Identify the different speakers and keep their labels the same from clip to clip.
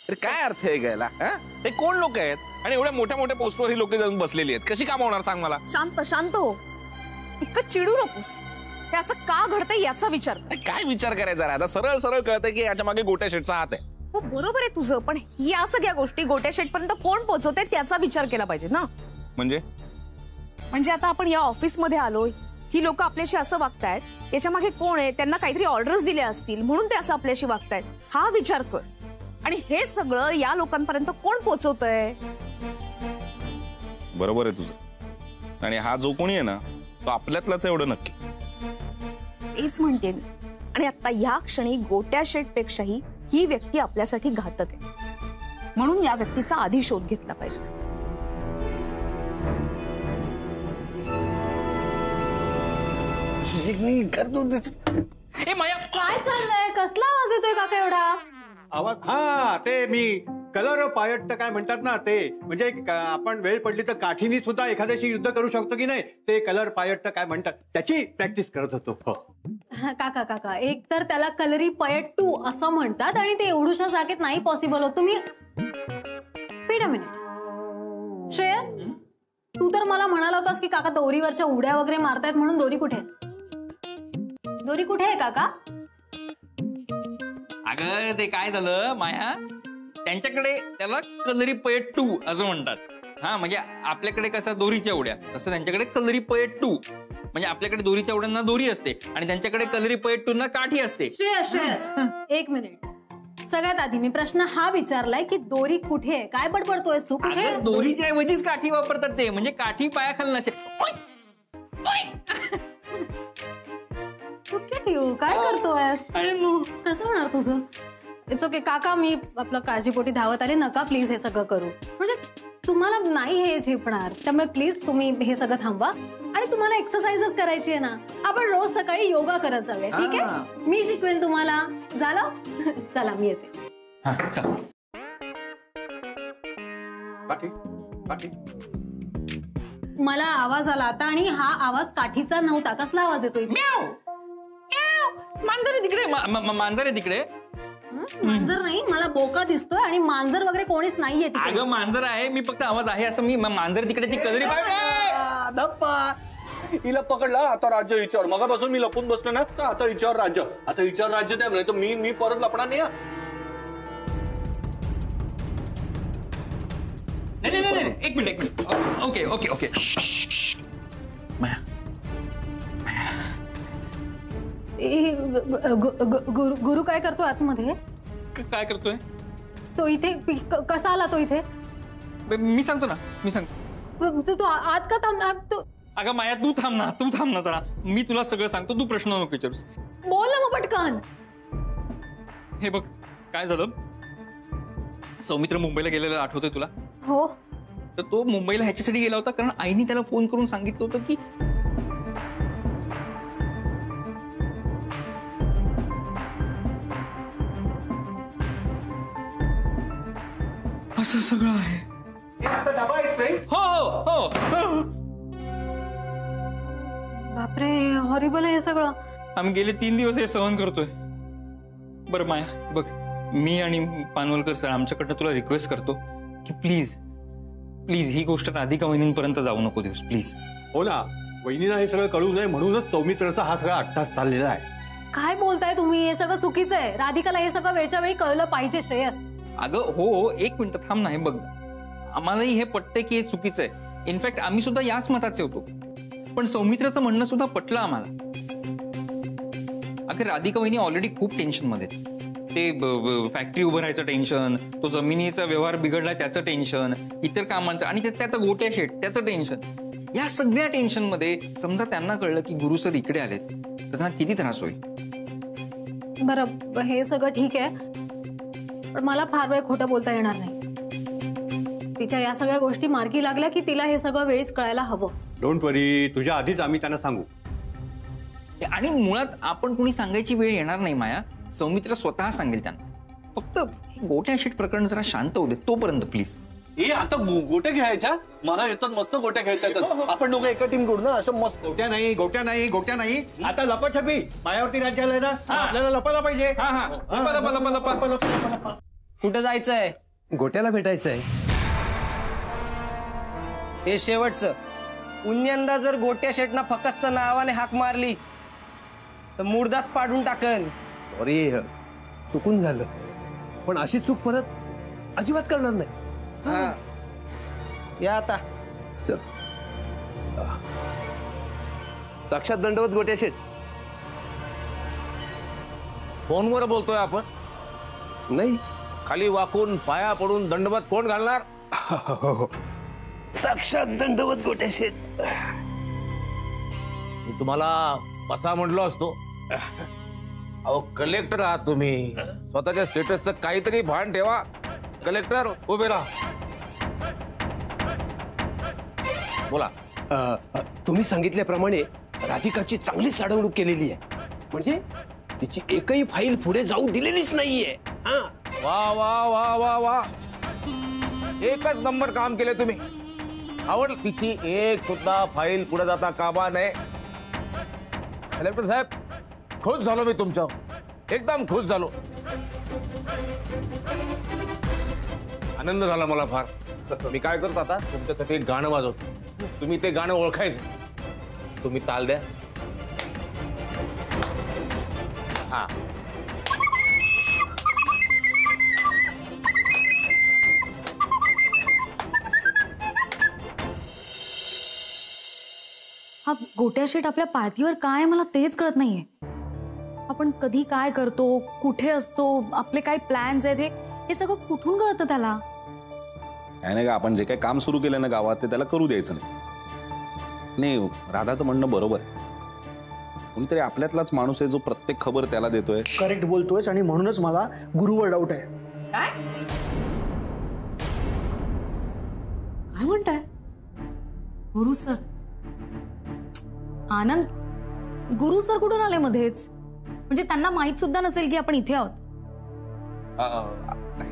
Speaker 1: अरे काय अर्थ आहे घ्यायला? ते कोण लोक आहेत आणि एवढ्या मोठ्या मोठ्या पोस्टवर ही लोक जाऊन बसलेली आहेत, कशी काम होणार सांग मला?
Speaker 2: शांत शांत हो, इतकं चिडू नकोस. हे असं का घडतंय याचा विचार कर.
Speaker 1: काय विचार करायचा रे? आता सरळ सरळ कळतंय की याच्या मागे गोट्या शेटचा हात आहे.
Speaker 2: हो बरोबर आहे तुझं, पण या सगळ्या गोष्टी गोट्या शेट पर्यंत कोण पोहोचवते त्याचा विचार केला पाहिजे ना.
Speaker 1: म्हणजे
Speaker 2: आता आपण या ऑफिस मध्ये आलोय, ही लोक आपल्याशी असं वागतायत, याच्या मागे कोण आहे? त्यांना काहीतरी ऑर्डर्स दिल्या असतील म्हणून ते असं आपल्याशी वागतायत, हा विचार कर. आणि हे सगळं या लोकांपर्यंत कोण पोहोचवतंय?
Speaker 1: बरोबर आहे तुझं. आणि हा जो कोणी आहे ना, तो आपल्यातलाच एवढं नक्की.
Speaker 2: तेच म्हणते मी. आणि आता या क्षणी गोट्या शेट पेक्षाही ही व्यक्ती आपल्यासाठी घातक आहे, म्हणून या व्यक्तीचा आधी शोध घेतला पाहिजे.
Speaker 3: काय चाललंय? कसला आवाज येतोय काका एवढा?
Speaker 4: आवाज? हा, ते मी कलर पायट काय म्हणतात ना, ते म्हणजे आपण वेळ पडली तर काठीनी सुद्धा एखाद्याशी युद्ध करू शकतो की नाही, ते कलर पायट काय म्हणतात, त्याची प्रॅक्टिस करत होतो.
Speaker 3: काका काका, एक तर त्याला कलरी पयट 2 असं म्हणतात आणि ते एवढूशा जागेत नाही पॉसिबल होत. तुम्ही वेट अ मिनिट. श्रेयस, तू तर मला म्हणाला होतास की काका दोरीवरच्या उड्या वगैरे मारतायत, म्हणून दोरी कुठे? दोरी कुठे आहे काका?
Speaker 5: अगं ते काय झालं माया, त्यांच्याकडे त्याला कलरी पयट 2 असं म्हणतात. हा, म्हणजे आपल्याकडे कसं दोरीच्या उड्या, तसं त्यांच्याकडे कलरी पयट 2. म्हणजे आपल्याकडे दोरीच्या उड्यांना दोरी असते आणि त्यांच्याकडे कलरी पयट 2 ना काठी असते.
Speaker 3: श्रेयस श्रेयस, एक मिनिट. सगळ्यात आधी मी प्रश्न हा विचारलाय की दोरी कुठे आहे? काय बडबडतोयस तू? कुठे?
Speaker 5: दोरीच्या ऐवजीच काठी वापरतात ते, म्हणजे काठी पायाखाली नसेल.
Speaker 3: काय करतोयस? कसं होणार तुझं? इट्स ओके काका, मी आपलं काळजीपोटी धावत आले. नका प्लीज हे सगळं करू, म्हणजे तुम्हाला नाही हे झेपणार. त्यामुळे प्लीज तुम्ही हे सगळं थांबवा. आणि तुम्हाला एक्सरसाइजच करायची आहे ना, आपण रोज सकाळी योगा करत जाऊया, ठीक आहे? मी शिकवेन तुम्हाला. झालं? चला मी येते. मला आवाज आला आता, आणि हा आवाज काठीचा नव्हता. कसला आवाज येतोय?
Speaker 5: मांजर तिकडे, मांजर आहे तिकडे.
Speaker 3: मांजर नाही, मला बोका दिसतोय आणि मांजर वगैरे कोणीच नाहीये तिकडे.
Speaker 5: अगं मांजर आहे, मी फक्त आवाज आहे असं. मी मांजर तिकडे, ती कलरी
Speaker 4: हिला पकडला. आता राज्य हिच्यावर. मगापासून मी लपून बसलो ना, आता हिच्यावर राज्य. आता हिच्यावर राज्य द्या, नाही तर मी परत लपणार नाही.
Speaker 5: नाही, एक minute. Okay okay okay. Maya,
Speaker 3: Guru काय करतो आतमध्ये?
Speaker 5: काय करतोय
Speaker 3: तो इथे? कसा आला तो इथे?
Speaker 5: मी सांगतो ना, मी सांगतो.
Speaker 3: तू आत का थांब?
Speaker 5: अगं माया, तू थांब ना जरा. मी तुला सगळं सांगतो, तू प्रश्न नको विचारूस.
Speaker 3: बोल ना मग पटकन.
Speaker 5: हे बघ काय झालं. सौमित्र मुंबईला गेलेला आठवतोय तुला?
Speaker 3: हो.
Speaker 5: तर तो मुंबईला ह्याच्यासाठी गेला होता कारण आईने त्याला फोन करून सांगितलं होतं की असं सगळं आहे. हो हो हो.
Speaker 3: बापरे, हॉरिबल आहे हे सगळं.
Speaker 5: आम्ही गेले 3 दिवस हे सहन करतोय. बरं माया, बघ, मी आणि पानवलकर सर आमच्याकडनं तुला रिक्वेस्ट करतो की प्लीज ही गोष्ट राधिका वहिनींपर्यंत जाऊ नको देऊस, प्लीज.
Speaker 4: हो ना, वहिनीला हे सगळं कळू नये म्हणूनच सौमित्राचा हा सगळा अट्टास चाललेला आहे.
Speaker 3: काय बोलताय तुम्ही? हे सगळं चुकीचं आहे. राधिकाला हे सगळं वेळच्या वेळी कळलं पाहिजे. श्रेयस,
Speaker 5: अगं हो, एक मिनिट थांब ना. हे बघ, आम्हालाही हे पटतंय की हे चुकीचं आहे. इनफॅक्ट आम्ही सुद्धा याच मताचे होतो, पण सौमित्राचं म्हणणं सुद्धा पटलं आम्हाला. अगं राधिका वहिनी ऑलरेडी खूप टेन्शन मध्ये. ते फॅक्टरी उभं राहायचं टेन्शन, तो जमिनीचा व्यवहार बिघडला त्याचं टेन्शन, इतर कामांचं, आणि त्यात गोट्या शेट त्याचं टेन्शन. या सगळ्या टेन्शन मध्ये समजा त्यांना कळलं की गुरु सर इकडे आलेत तर त्यांना किती त्रास होईल.
Speaker 3: बरं, हे सगळं ठीक आहे, पण मला फार वेळ खोटं बोलता येणार नाही. तिच्या या सगळ्या गोष्टी मार्गी लागल्या की तिला हे सगळं वेळीच कळायला हवं.
Speaker 4: डोंट वरी, तुझ्या आधीच आम्ही त्यांना सांगू.
Speaker 5: आणि मुळात आपण कुणी सांगायची वेळ येणार नाही माया. सौमित्र स्वतः सांगेल त्यांना. फक्त गोट्या शेट प्रकरण जरा शांत होऊ दे तोपर्यंत प्लीज.
Speaker 6: आता गोट्या खेळायच्या? मला येतात, मस्त गोट्या खेळता येतात. आपण दोघं एका टीम करू ना, असं मस्त.
Speaker 4: गोट्या नाही. आता लपाछपी मायावरती राज्य आलंय ना, आपल्याला लपायला पाहिजे.
Speaker 7: कुठं जायचंय?
Speaker 8: गोट्याला भेटायचंय.
Speaker 7: हे शेवटचं. पुण्यंदा जर गोट्या शेटना फकस्त नावाने हाक मारली तर मुर्दाच पाडून टाकन.
Speaker 8: सॉरी, चुकून झालं, पण अशी चूक परत अजिबात करणार नाही.
Speaker 7: हा. या आता.
Speaker 8: चल. साक्षात दंडवत गोट्या शेट.
Speaker 1: फोनवर बोलतोय आपण?
Speaker 8: नाही,
Speaker 1: खाली वाकून पाया पडून दंडवत कोण घालणार?
Speaker 8: साक्षात दंडवत गोट्या शेट.
Speaker 1: मी तुम्हाला असा म्हटलो असतो. अहो कलेक्टर आहात तुम्ही, स्वतःच्या स्टेटसचं काहीतरी भान ठेवा. कलेक्टर उभे राहा. बोला.
Speaker 8: तुम्ही सांगितल्याप्रमाणे राधिकाची चांगलीच अडवणूक केलेली आहे. म्हणजे तिची एकही फाईल पुढे जाऊ दिलेलीच नाहीये.
Speaker 1: वा वा वा वा वा, एकच नंबर काम केले तुम्ही. आवडलं. तिची एक सुद्धा फाईल पुढे जाता कामा नये. कलेक्टर साहेब, खुश झालो मी तुमच्या, एकदम खुश झालो. आनंद झाला मला फार. मी काय करतो आता, तुमच्यासाठी एक गाणं वाजवतो. तुम्ही ते गाणं ओळखायचं. तुम्ही ताल द्या. हा.
Speaker 3: हा गोट्या शेट आपल्या पाळतीवर काय आहे मला तेच कळत नाहीये. आपण कधी काय करतो, कुठे असतो, आपले काय प्लॅन्स आहेत, हे सगळं कुठून कळतं त्याला?
Speaker 9: काय नाही का, आपण जे काही काम सुरू केलं ना गावात ते त्याला करू द्यायचं नाही. नाही, राधाचं म्हणणं बरोबर आहे. कोणीतरी आपल्यातलाच माणूस आहे जो प्रत्येक खबर त्याला देतोय.
Speaker 6: करेक्ट बोलतोयस आणि म्हणूनच मला गुरुवर डाऊट आहे.
Speaker 2: काय काय म्हणताय?
Speaker 3: गुरु सर? आनंद, गुरु सर कुठून आले मध्येच? म्हणजे त्यांना माहित सुद्धा नसेल की आपण इथे आहोत?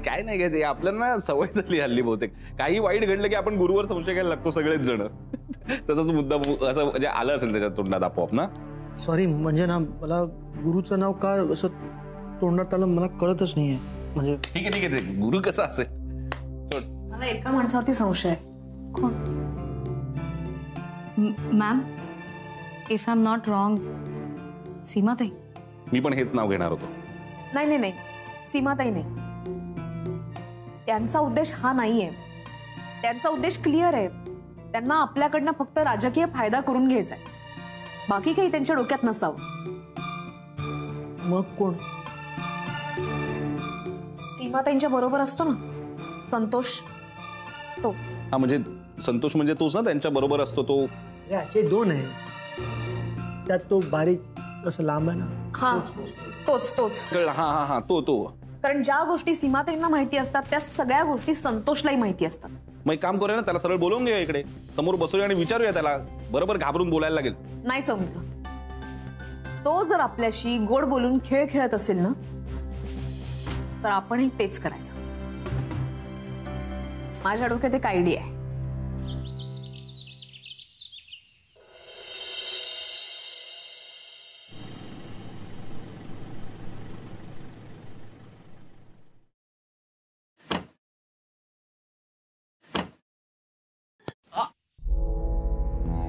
Speaker 9: काय नाही काय, ते आपल्याला सवय झाली हल्ली बहुतेक. काही वाईट घडलं की आपण गुरुवर संशय घ्यायला लागतो सगळेच जण. तसंच मुद्दा असं म्हणजे आलं असेल त्याच्या तोंडात आपोआप ना.
Speaker 6: सॉरी, म्हणजे ना मला गुरुचं नाव का असं तोंडात आलं मला कळतच नाहीये. म्हणजे
Speaker 9: ठीक आहे ठीक आहे, ते गुरु कसा असेल.
Speaker 3: मला एका माणसावरती संशय आहे. कोण? Ma'am, if I am not wrong, सीमाताई.
Speaker 9: मी पण हेच नाव घेणार होतो.
Speaker 2: नाही नाही नाही, सीमाताई नाही. त्यांचा उद्देश हा नाहीये. त्यांचा उद्देश क्लिअर आहे. त्यांना आपल्याकडनं फक्त राजकीय फायदा करून घ्यायचा आहे. बाकी काही त्यांच्या डोक्यात नसावं.
Speaker 6: मग कोण?
Speaker 2: सीमाताईंच्या बरोबर असतो ना संतोष, तो.
Speaker 9: हा म्हणजे संतोष म्हणजे तोच ना, त्यांच्या बरोबर असतो तो.
Speaker 6: असे दोन आहे, त्यात तो बारीक असं लांब आहे ना.
Speaker 2: हा, तोच तोच.
Speaker 9: कळलं. हा हा हा, तो तो.
Speaker 2: कारण ज्या गोष्टी सीमाताईंना माहिती असतात त्या सगळ्या गोष्टी संतोषलाही माहिती असतात.
Speaker 9: मग एक काम करूया ना, त्याला सरळ बोलवून घेऊया इकडे, समोर बसूया आणि विचारूया त्याला. बरोबर घाबरून बोलायला लागेल.
Speaker 2: नाही सौमित्र, तो जर आपल्याशी गोड बोलून खेळ खेळत असेल ना तर आपणही तेच करायचं. माझ्या डोक्यात एक आयडिया आहे.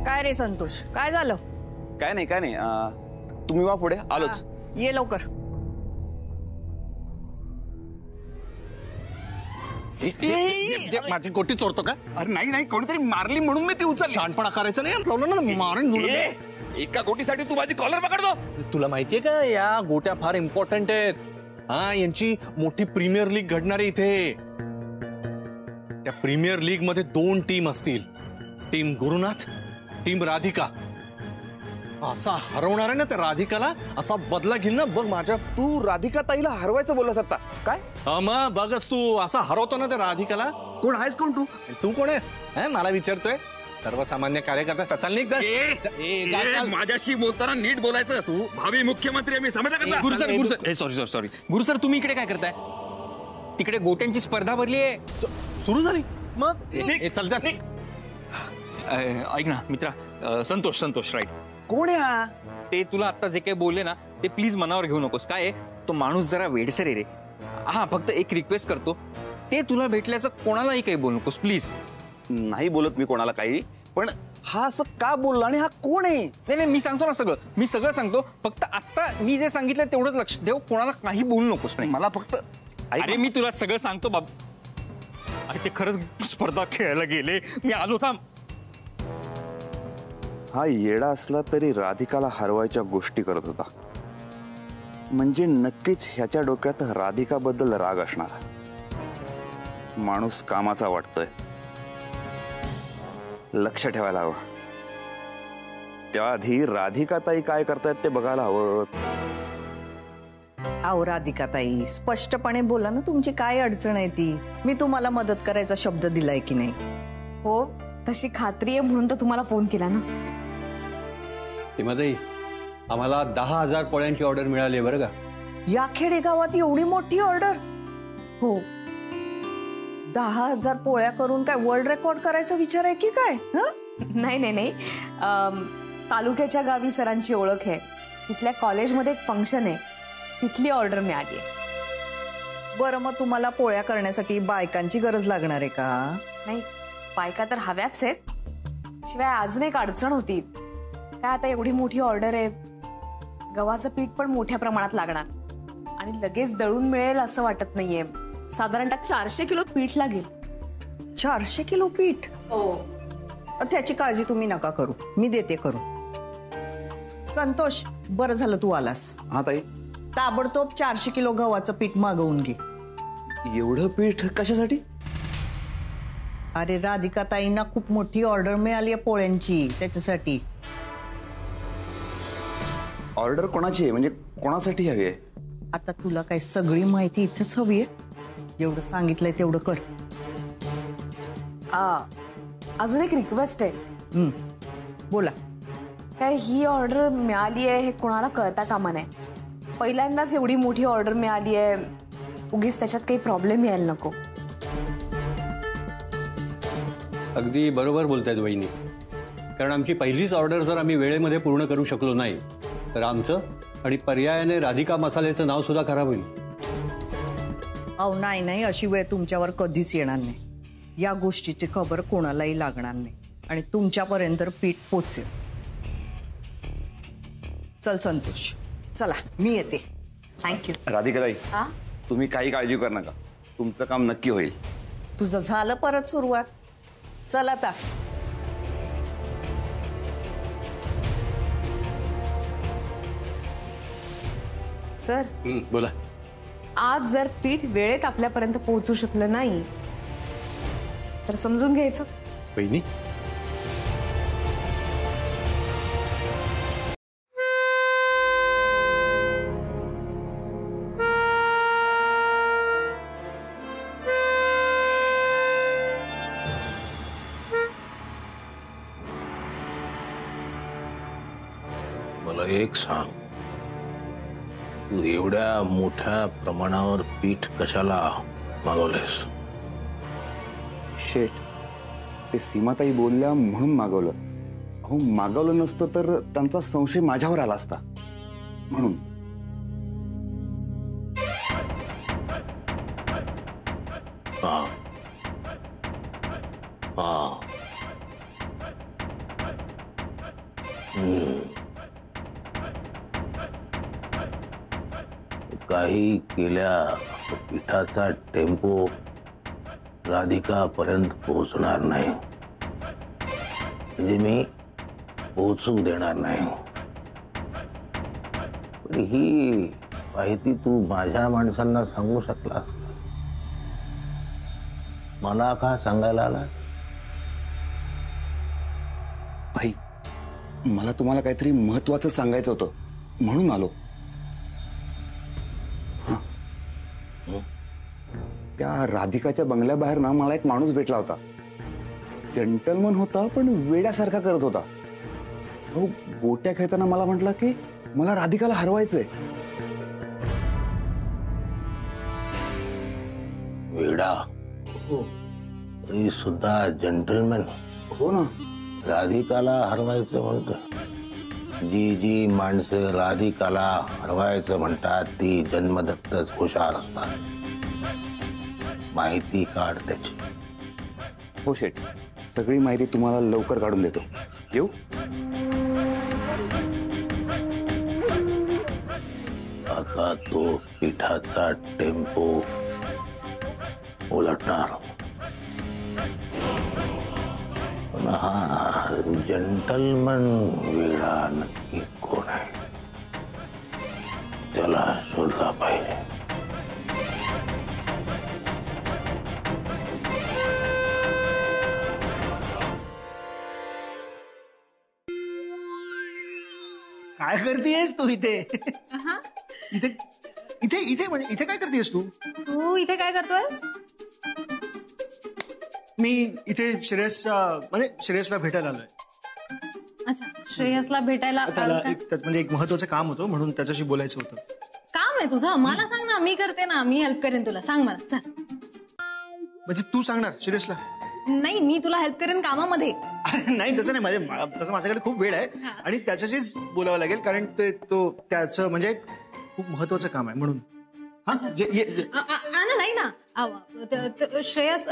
Speaker 10: काय रे संतोष, काय झालं?
Speaker 11: काय नाही तुम्ही वा पुढे, आलोच.
Speaker 10: ये लवकर.
Speaker 6: माझी कोटी चोरतो का?
Speaker 11: अरे नाही, कोणीतरी मारली म्हणून मी ती उचलली.
Speaker 6: शहाणपणा करायचं नाही. मारून
Speaker 11: एका गोटीसाठी तू माझी कॉलर पकडतो.
Speaker 6: तुला माहितीये का, या गोट्या फार इम्पॉर्टंट आहेत. हा, यांची मोठी प्रीमियर लीग घडणार आहे इथे. त्या प्रीमियर लीग मध्ये 2 टीम असतील. Team Gurunath, team Radhika. असा हरवणार आहे ना त्या राधिकाला, असा बदला घेईन ना बघ माझ्या.
Speaker 11: तू राधिका ताईला हरवायचं बोललास आता काय?
Speaker 6: मग बघच तू, असा हरवतो ना त्या राधिकाला.
Speaker 11: कोण आहेस कोण तू?
Speaker 6: तू कोण आहेस? मला विचारतोय. सर्वसामान्य कार्यकर्ता. चल निघ.
Speaker 11: माझ्याशी बोलताना नीट बोलायचं. तू भावी मुख्यमंत्री मी समजलं का?
Speaker 5: गुरु सर, गुरु सर तुम्ही इकडे काय करताय? तिकडे गोट्यांची स्पर्धा भरली आहे.
Speaker 6: सुरू झाली.
Speaker 5: मग
Speaker 6: चल जा.
Speaker 5: ऐक ना मित्रा, संतोष राईट.
Speaker 11: कोण आहे हा?
Speaker 5: ते तुला आता जे काही बोलले ना ते प्लीज मनावर घेऊ नकोस. काय तो माणूस जरा वेडसर आहे रे. हा फक्त एक रिक्वेस्ट करतो, ते तुला भेटल्याचं कोणालाही काही बोलू नकोस प्लीज.
Speaker 9: नाही बोलत मी कोणाला काही, पण हा असं का बोलला आणि हा कोण आहे?
Speaker 5: नाही नाही, मी सांगतो ना सगळं, मी सगळं सांगतो. फक्त आता मी जे सांगितलं तेवढंच लक्ष ठेव, कोणाला काही बोलू नकोस.
Speaker 9: मला फक्त
Speaker 5: अरे मी तुला सगळं सांगतो बाब. अरे ते खरंच स्पर्धा खेळायला गेले, मी आलो. थांब.
Speaker 9: हा येडा असला तरी राधिकाला हरवायच्या गोष्टी करत होता, म्हणजे नक्कीच ह्याच्या डोक्यात राधिकाबद्दल राग असणार. माणूस कामाचा वाटतोय, लक्ष ठेवायला हवं. त्याआधी राधिकाताई काय करतायत ते बघायला हवं.
Speaker 10: अहो राधिकाताई, स्पष्टपणे बोला ना, तुमची काय अडचण आहे ती. मी तुम्हाला मदत करायचा शब्द दिलाय की नाही?
Speaker 2: हो, तशी खात्री आहे म्हणून तर तुम्हाला फोन केला ना.
Speaker 4: सीमाताई, आम्हाला 10,000 पोळ्यांची ऑर्डर मिळाली बरं का.
Speaker 10: या खेडेगावात एवढी मोठी ऑर्डर?
Speaker 2: हो.
Speaker 10: 10,000 पोळ्या करून काय वर्ल्ड रेकॉर्ड करायचा विचार आहे की काय?
Speaker 2: नाही नाही नाही, तालुक्याच्या गावी सरांची ओळख आहे. तिथल्या कॉलेजमध्ये एक फंक्शन आहे, तिथली ऑर्डर मिळाली.
Speaker 10: बरं, मग तुम्हाला पोळ्या करण्यासाठी बायकांची गरज लागणार आहे का?
Speaker 2: नाही, बायका तर हव्याच आहेत. शिवाय अजून एक अडचण होती. काय आता एवढी मोठी ऑर्डर आहे, गव्हाचं पीठ पण मोठ्या प्रमाणात लागणार आणि लगेच दळून मिळेल असं वाटत नाहीये. साधारणतः 400 किलो पीठ लागेल.
Speaker 10: 400 किलो पीठ?
Speaker 2: हो.
Speaker 10: त्याची काळजी तुम्ही नका करू, मी देते करू. संतोष, बरं झालं तू आलास.
Speaker 9: हा ताई.
Speaker 10: ताबडतोब 400 किलो गव्हाचं पीठ मागवून घे.
Speaker 9: एवढं पीठ कशासाठी?
Speaker 10: अरे राधिकाताईंना खूप मोठी ऑर्डर मिळाली आहे पोळ्यांची, त्याच्यासाठी.
Speaker 9: ऑर्डर कोणाची आहे, म्हणजे कोणासाठी हवी आहे?
Speaker 10: आता तुला काय सगळी माहिती इथेच हवी आहे? जेवढं सांगितलंय तेवढं कर.
Speaker 2: अजून एक रिक्वेस्ट आहे.
Speaker 10: बोला.
Speaker 2: काय ही ऑर्डर मिळाली आहे हे कोणाला कळता कामा नये. पहिल्यांदाच एवढी मोठी ऑर्डर मिळाली आहे, उगीच त्याच्यात काही प्रॉब्लेम यायला नको.
Speaker 4: अगदी बरोबर बोलतायत वहिनी, कारण आमची पहिलीच ऑर्डर जर आम्ही वेळेमध्ये पूर्ण करू शकलो नाही तर आमचं आणि पर्यायाने राधिका मसाल्याचं नाव सुद्धा खराब होईल.
Speaker 10: अहो नाही नाही, अशी वेळ तुमच्यावर कधीच येणार नाही. या गोष्टीची खबर कोणालाही लागणार नाही आणि तुमच्यापर्यंत पीठ पोचेल. चल संतोष, चला मी येते.
Speaker 2: थँक्यू.
Speaker 9: राधिकाताई, तुम्ही काही काळजी करू नका, तुमचं काम नक्की होईल.
Speaker 10: तुझं झालं परत सुरुवात. चल आता.
Speaker 2: सर,
Speaker 4: बोला.
Speaker 2: आज जर पीठ वेळेत आपल्यापर्यंत पोहोचू शकलं नाही तर समजून घ्यायचं.
Speaker 4: वहिनी,
Speaker 1: मला एक सांग, तू एवढ्या मोठ्या प्रमाणावर पीठ कशाला मागवलेस?
Speaker 9: शेट, ते सीमाताई बोलल्या म्हणून मागवलं. अहो, मागवलं नसतं तर त्यांचा संशय माझ्यावर आला असता, म्हणून.
Speaker 1: हा हा. काही केल्या पिठाचा टेम्पो राधिकापर्यंत पोहोचणार नाही, म्हणजे मी पोहोचू देणार नाही. पण ही माहिती तू माझ्या माणसांना सांगू शकला, मला का सांगायला आला?
Speaker 9: भाई, मला तुम्हाला काहीतरी महत्वाचं सांगायचं होतं म्हणून आलो. त्या राधिकाच्या बंगल्याबाहेर ना मला एक माणूस भेटला होता. जेंटलमन होता पण वेड्यासारखा करत होता. अहो, गोट्या खेळताना मला म्हटलं की मला राधिकाला हरवायचंय.
Speaker 1: वेडा? हो, तरी सुद्धा जेंटलमॅन.
Speaker 9: हो ना.
Speaker 1: राधिकाला हरवायचं म्हणतो. जी जी माणसं राधिकाला हरवायचं म्हणतात ती जन्मदत्तच हुशार असतात. माहिती काढ त्याची.
Speaker 9: हो शेठ, सगळी माहिती तुम्हाला लवकर काढून देतो. येऊ?
Speaker 1: आता तो पिठाचा टेम्पो उलटणार. पण हा जंटलमन वेडा नक्की कोण आहे त्याला शोधला पाहिजे.
Speaker 12: काय करतेस तू इथे? इथे इथे इथे म्हणजे इथे काय करतेस तू?
Speaker 3: तू इथे काय करतोयस?
Speaker 12: मी इथे म्हणजे श्रेयसला भेटायला आलोय.
Speaker 3: अच्छा, श्रेयसला भेटायला
Speaker 12: त्याला
Speaker 3: काय?
Speaker 12: म्हणजे एक महत्वाचं काम होतं म्हणून त्याच्याशी बोलायचं होतं.
Speaker 3: काम आहे तुझं? मला सांग ना, मी करते ना, मी हेल्प करेन तुला. सांग मला, चल.
Speaker 12: म्हणजे तू सांगणार श्रेयसला?
Speaker 3: नाही, मी तुला हेल्प करेन कामामध्ये.
Speaker 12: नाही तसं नाही, तसं माझ्याकडे खूप वेळ आहे आणि त्याच्याशीच बोलावं लागेल कारण त्याचं म्हणजे खूप महत्वाचं काम आहे म्हणून.
Speaker 3: नाही ना श्रेयस,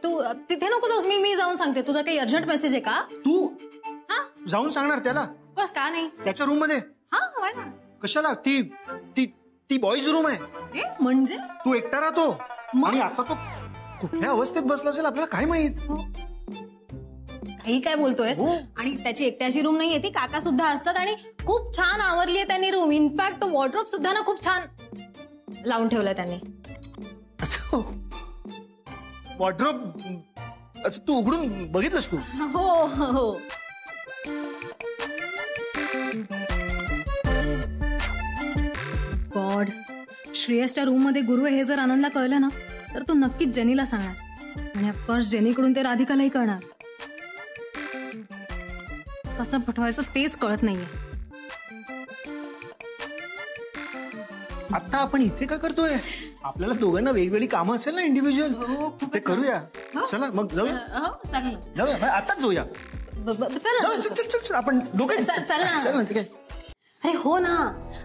Speaker 3: तू तिथे नको जाऊस. मी जाऊन सांगते. तुझा काही अर्जंट मेसेज आहे का?
Speaker 12: तू जाऊन सांगणार त्याला?
Speaker 3: बस का नाही?
Speaker 12: त्याच्या रूम मध्ये?
Speaker 3: हा, ना.
Speaker 12: कशाला? ती बॉईज रूम आहे.
Speaker 3: म्हणजे
Speaker 12: तू एकटा राहतो आणि आता तो कुठल्या अवस्थेत बसला असेल आपल्याला काय माहित.
Speaker 3: काही काय बोलतोयस? आणि त्याची एकट्याची रूम नाहीये ती, काका सुद्धा असतात आणि खूप छान आवरली आहे त्यांनी रूम. इनफॅक्ट तो वॉर्डरोब सुद्धा ना खूप छान लावून ठेवलाय त्यांनी.
Speaker 12: वॉर्डरोब असं तू उघडून बघितलंस तू?
Speaker 3: हो. गॉड, श्रेयसच्या रूम मध्ये गुरु आहे हे जर आनंदला कळलं ना तर तो नक्कीच जेनीला सांगणार आणि ऑफकोर्स जेनीकडून ते राधिकालाही कळणार. कसं पटवायचं तेच कळत नाहीये.
Speaker 12: आता आपण इथे काय करतोय? आपल्याला दोघांना वेगवेगळी कामं असेल ना इंडिव्हिज्युअल, ते करूया. चला मग जाऊया, आताच जाऊया. चल आपण दोघे
Speaker 3: चल ना.
Speaker 12: ठीक आहे.
Speaker 3: अरे हो ना,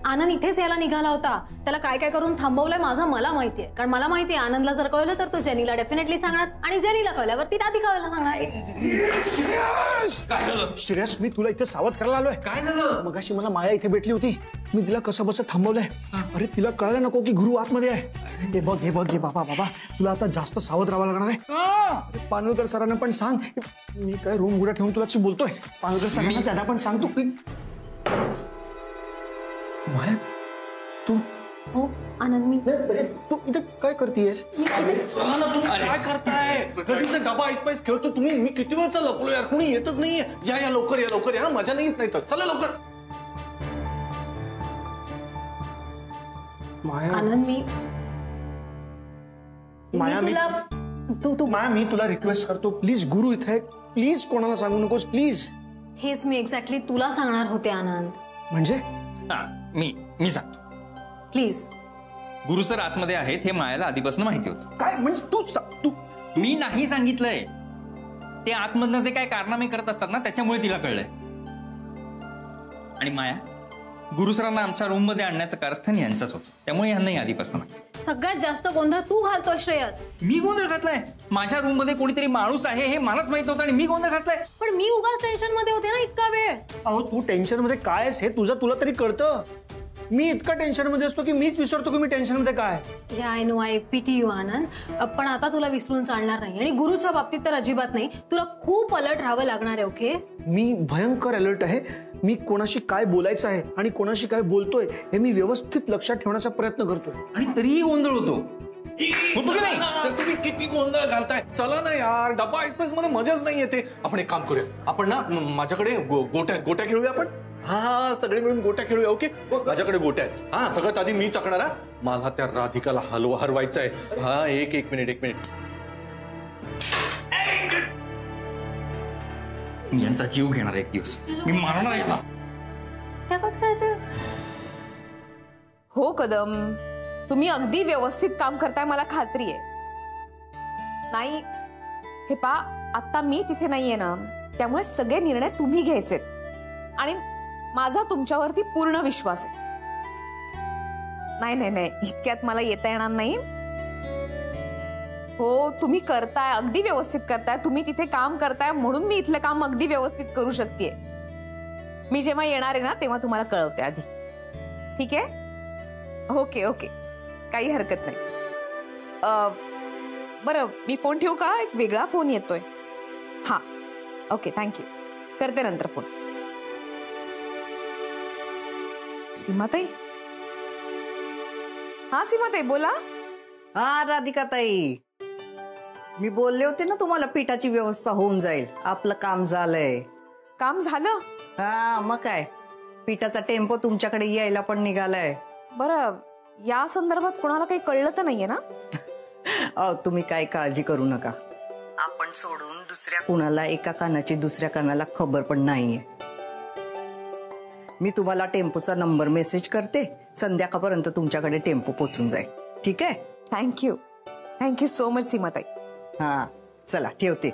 Speaker 3: आनंद इथेच यायला निघाला होता. त्याला काय काय करून थांबवलंय मला माहितीये. कारण मला माहितीये आनंदला जर कळलं तर तो जेनीला डेफिनेटली सांगणार आणि जेनीला कळल्यावर ती राधिकाला सांगणार.
Speaker 12: काय झालं श्रेयस? मी तुला इथे सावध करायला आलोय. काय झालं? मगाशी मला माया इथे भेटली होती, मी तिला कसं बसं थांबवलंय. अरे तिला कळायला नको की गुरु आतमध्ये आहे. हे बघ बाबा तुला आता जास्त सावध राहावं लागणार आहे. पानवलकर सरांना पण सांग. मी काय रूम उघडा ठेवून तुला बोलतोय. पानवलकर सरांना त्यांना पण सांग. तू माया तू?
Speaker 3: हो आनंद, मी
Speaker 12: तू इथे काय करतेयस?
Speaker 6: काय करताय? कधीचा डबा आईस्पाईस खेळतो तुम्ही. मी किती वेळचा लपलो यार, कोणी येतच नाहीये. या लवकर या. मजा नाही येत नाही तर चला लवकर.
Speaker 12: माया,
Speaker 3: आनंद,
Speaker 12: माया मी तुला रिक्वेस्ट करतो प्लीज, गुरु इथे प्लीज कोणाला सांगू नकोस प्लीज.
Speaker 3: हेच मी एक्झॅक्टली तुला सांगणार होते आनंद.
Speaker 12: म्हणजे
Speaker 5: मी सांगतो
Speaker 3: प्लीज.
Speaker 5: गुरु सर आतमध्ये आहेत हे मायाला आधीपासून माहिती होतं.
Speaker 12: काय म्हणजे तू
Speaker 5: मी नाही सांगितलंय. ते आतमधनं जे काय कारनामे करत असतात ना त्याच्यामुळे तिला कळलंय. आणि माया, गुरु सरांना आमच्या रूम मध्ये आणण्याचं कारस्थान यांचंच होतं, त्यामुळे यांनाही आधीपासून माहिती.
Speaker 3: सगळ्यात जास्त गोंधळ तू घालतो श्रेयस.
Speaker 5: मी गोंधळ घातलाय? माझ्या रूम मध्ये कोणीतरी माणूस आहे हे मलाच माहित नव्हतं आणि मी गोंधळ घातलाय?
Speaker 3: पण मी उगाच टेन्शन मध्ये होते ना इतका वेळ.
Speaker 12: अहो तू टेन्शन मध्ये काय आहेस हे तुला तरी कळतं. मी इतका टेन्शन मध्ये असतो की मीच विसरतो की मी टेन्शन मध्ये काय.
Speaker 3: I know, I pity you Anand. पण आता तुला विसरून चालणार नाही आणि गुरुच्या बाबतीत तर अजिबात नाही. तुला खूप अलर्ट राहावं लागणार आहे. ओके? मी
Speaker 12: भयंकर अलर्ट आहे. मी कोणाशी काय बोलायचं आहे आणि कोणाशी काय बोलतोय हे मी व्यवस्थित लक्षात ठेवण्याचा प्रयत्न करतोय.
Speaker 5: आणि तरीही गोंधळ होतो की नाही?
Speaker 6: तुम्ही किती गोंधळ घालताय? चला ना यार, डबा आईस्पाईस मध्ये मजाच नाही येते. आपण एक काम करूया, आपण ना माझ्याकडे गोट्या खेळूया आपण. हा सगळे मिळून गोट्या खेळूया. ओके? माझ्याकडे गोट्या आहेत. हा सगळ्यात आधी मी चकणार. मला त्या राधिकाला हरवायचं आहे. हा एक मिनिट.
Speaker 5: मी यांचा जीव घेणार एक दिवस. मी मारणार याला.
Speaker 2: हो कदम, तुम्ही अगदी व्यवस्थित काम करताय मला खात्री आहे. नाही हे पा, आता मी तिथे नाहीये ना, त्यामुळे सगळे निर्णय तुम्ही घ्यायचेत आणि माझा तुमच्यावरती पूर्ण विश्वास आहे. नाही इतक्यात मला येता येणार नाही. हो, तुम्ही करताय, अगदी व्यवस्थित करताय. तुम्ही तिथे काम करताय म्हणून मी इथलं काम अगदी व्यवस्थित करू शकतेय. मी जेव्हा येणार आहे ना तेव्हा तुम्हाला कळवते आधी. ठीक आहे? ओके ओके, काही हरकत नाही. बरं, मी फोन ठेवू का? एक वेगळा फोन येतोय. हा, ओके, थँक्यू. करते नंतर फोन. सीमाताई? हा सीमाताई, बोला.
Speaker 10: हा राधिका ताई, मी बोलले होते ना तुम्हाला पिठाची व्यवस्था होऊन जाईल. आपलं काम झालंय.
Speaker 2: काम झालं?
Speaker 10: हा, मग काय, पिठाचा टेम्पो तुमच्याकडे यायला पण निघालाय.
Speaker 2: बरं, या संदर्भात कोणाला काही कळलं तर नाहीये ना?
Speaker 10: अहो, तुम्ही काय काळजी करू नका. आपण सोडून दुसऱ्या कुणाला एका कानाची दुसऱ्या कानाला खबर पण नाहीये. मी तुम्हाला टेम्पोचा नंबर मेसेज करते. संध्याकाळपर्यंत तुमच्याकडे टेम्पो पोहोचून जाईल. ठीक आहे?
Speaker 2: थँक्यू, थँक्यू सो मच सीमाताई.
Speaker 10: हा, चला ठेवते.